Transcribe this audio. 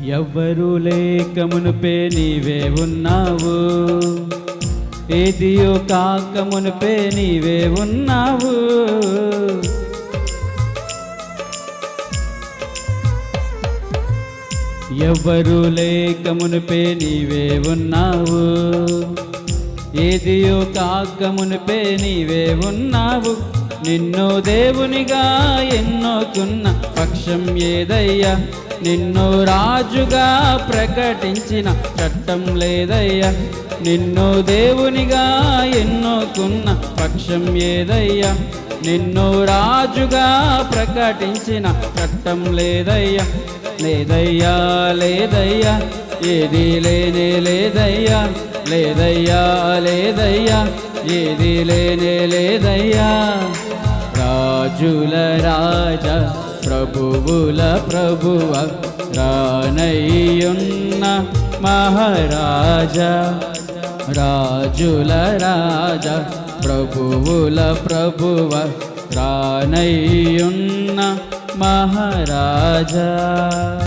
ఎవ్వరూ లేక మునుపే నీవే ఉన్నావు, ఏదియో కాక మునుపే నీవే ఉన్నావు. ఎవ్వరూ లేక మునుపే నీవే ఉన్నావు, ఏదియో కాక మునుపే నీవే ఉన్నావు. నిన్ను దేవునిగా ఎన్నుకున్న పక్షం ఏదయ్యా, నిన్ను రాజుగా ప్రకటించిన చట్టం లేదయ్యా. నిన్ను దేవునిగా ఎన్నుకున్న పక్షం ఏదయ్యా, నిన్ను రాజుగా ప్రకటించిన చట్టం లేదయ్యా. లేదయ్యా లేదయ్యా ఏది లేనే లేదయ్యా, లేదయ్యా లేదయ్యా ఏది లేనే లేదయ్యా. రాజుల రాజా ప్రభువుల ప్రభువ, రానయ్యున్న మహారాజా. రాజుల రాజా ప్రభువుల ప్రభువ, రానయ్యున్న మహారాజా.